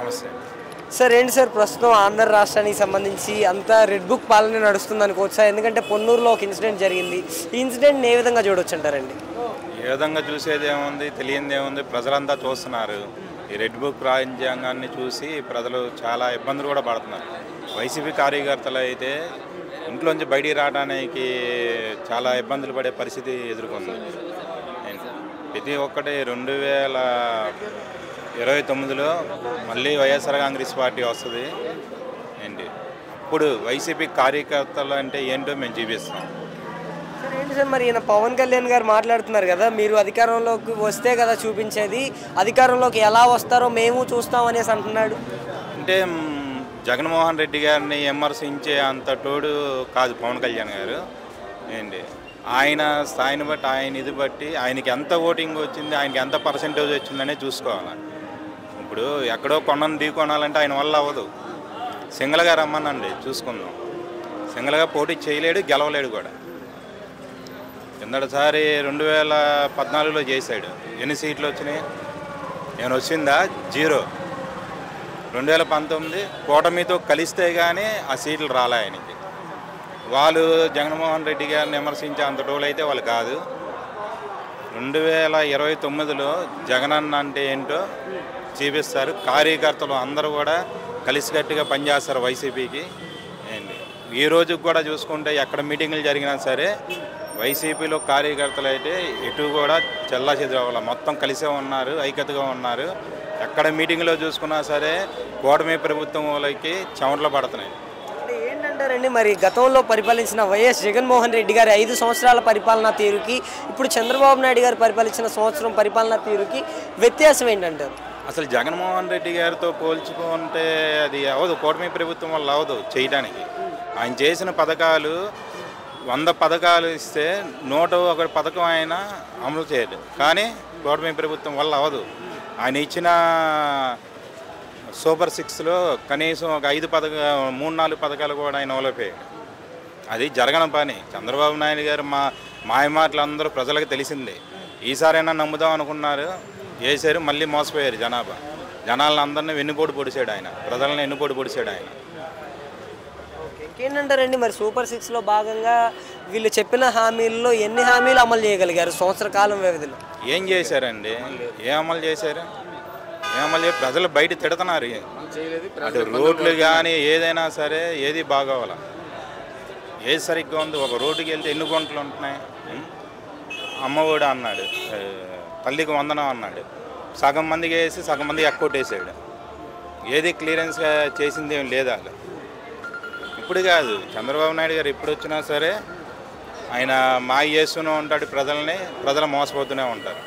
నమస్తే సార్. ఏంటి సార్ ప్రస్తుతం ఆంధ్ర రాష్ట్రానికి సంబంధించి అంతా రెడ్ బుక్ పాలన నడుస్తుంది అనుకోవచ్చు సార్. ఎందుకంటే పొన్నూరులో ఒక ఇన్సిడెంట్ జరిగింది. ఈ ఇన్సిడెంట్ని ఏ విధంగా చూడొచ్చు అంటారండి? ఏ విధంగా చూసేది ఏముంది, తెలియంది ఏముంది, ప్రజలంతా చూస్తున్నారు. ఈ రెడ్ బుక్ రాజ్యాంగాన్ని చూసి ప్రజలు చాలా ఇబ్బందులు కూడా పడుతున్నారు. వైసీపీ కార్యకర్తలు అయితే ఇంట్లోంచి బయటికి రావడానికి చాలా ఇబ్బందులు పడే పరిస్థితి ఎదుర్కొంది. ప్రతి ఒక్కటి 2029లో మళ్ళీ వైఎస్ఆర్ కాంగ్రెస్ పార్టీ వస్తుంది ఏంటి, అప్పుడు వైసీపీ కార్యకర్తలు అంటే ఏంటో మేము చూపిస్తాం. సార్ ఏంటి సార్, మరి ఈయన పవన్ కళ్యాణ్ గారు మాట్లాడుతున్నారు కదా, మీరు అధికారంలోకి వస్తే కదా చూపించేది, అధికారంలోకి ఎలా వస్తారో మేము చూస్తాం అనేసి అంటున్నాడు. అంటే జగన్మోహన్ రెడ్డి గారిని విమర్శించే అంత తోడు కాదు పవన్ కళ్యాణ్ గారు ఏంటి. ఆయన స్థాయిని బట్టి, ఆయన ఇది బట్టి ఆయనకి ఎంత ఓటింగ్ వచ్చింది, ఆయనకి ఎంత పర్సెంటేజ్ వచ్చిందనే చూసుకోవాలి. ఇప్పుడు ఎక్కడో కొండను ఢీకొనాలంటే ఆయన వల్ల అవ్వదు. సింగల్గా రమ్మనండి చూసుకుందాం. సింగల్గా పోటీ చేయలేడు, గెలవలేడు కూడా. కిందటిసారి 2014లో చేశాడు. ఎన్ని సీట్లు వచ్చినాయి? ఏమైనా వచ్చిందా? 0. 2019 కూటమితో కలిస్తే కానీ ఆ సీట్లు రాలే ఆయనకి. వాళ్ళు జగన్మోహన్ రెడ్డి గారిని విమర్శించే అంత టోలు అయితే వాళ్ళు కాదు. 2029లో జగనన్న అంటే ఏంటో చూపిస్తారు. కార్యకర్తలు అందరూ కూడా కలిసికట్టుగా పనిచేస్తారు వైసీపీకి. ఈ రోజుకి కూడా చూసుకుంటే ఎక్కడ మీటింగులు జరిగినా సరే వైసీపీలో కార్యకర్తలు అయితే ఎటు కూడా చెల్లా చెదరవ్వాలి, మొత్తం కలిసే ఉన్నారు, ఐక్యతగా ఉన్నారు. ఎక్కడ మీటింగ్లో చూసుకున్నా సరే కూటమి ప్రభుత్వం వాళ్ళకి చెమటలు పడుతున్నాయి. ఏంటంటారండి, మరి గతంలో పరిపాలించిన వైఎస్ జగన్మోహన్ రెడ్డి గారి 5 సంవత్సరాల పరిపాలనా తీరుకి ఇప్పుడు చంద్రబాబు నాయుడు గారు పరిపాలించిన సంవత్సరం పరిపాలనా తీరుకి వ్యత్యాసం ఏంటంటారు? అసలు జగన్మోహన్ రెడ్డి గారితో పోల్చుకుంటే అది అవదు, కూటమి ప్రభుత్వం వల్ల అవదు చేయడానికి. ఆయన చేసిన పథకాలు 100 పథకాలు ఇస్తే 101 పథకం ఆయన అమలు చేయడు. కానీ కూటమి ప్రభుత్వం వల్ల అవదు. ఆయన ఇచ్చిన సూపర్ 6లో కనీసం ఒక 3-4 పథకాలు కూడా ఆయన అమలుపోయాడు. అది జరగని పని. చంద్రబాబు నాయుడు గారు మాయమాటలు అందరూ ప్రజలకు తెలిసిందే. ఈసారైనా నమ్ముదాం అనుకున్నారు, వేసారు, మళ్ళీ మోసపోయారు జనాలను అందరినీ వెన్నుపోటు పొడిచాడు ఆయన, ప్రజలను వెన్నుపోటు పొడిచాడు ఆయన. ఇంకేంటంటారండి, మరి సూపర్ 6లో భాగంగా వీళ్ళు చెప్పిన హామీల్లో ఎన్ని హామీలు అమలు చేయగలిగారు సంవత్సర కాలం వ్యవధిలో? ఏం చేశారండి? ఏం అమలు చేశారు? ప్రజలు బయట తిడుతున్నారు. అటు రోడ్లు కానీ ఏదైనా సరే ఏది బాగోవాల, ఏది సరిగ్గా ఉంది. ఒక రోడ్డుకి వెళ్తే ఎన్ని గుంటలు ఉంటున్నాయి? అమ్మఒడి అన్నాడు, తల్లికి వందనం అన్నాడు, సగం మందికి వేసి సగం మంది ఎక్కొట్టేసాడు. ఏది క్లియరెన్స్గా చేసింది ఏం లేదా? ఇప్పుడు కాదు, చంద్రబాబు నాయుడు గారు ఎప్పుడు వచ్చినా సరే ఆయన మాయ చేస్తూనే ఉంటాడు ప్రజల్ని, ప్రజలు మోసపోతూనే ఉంటారు.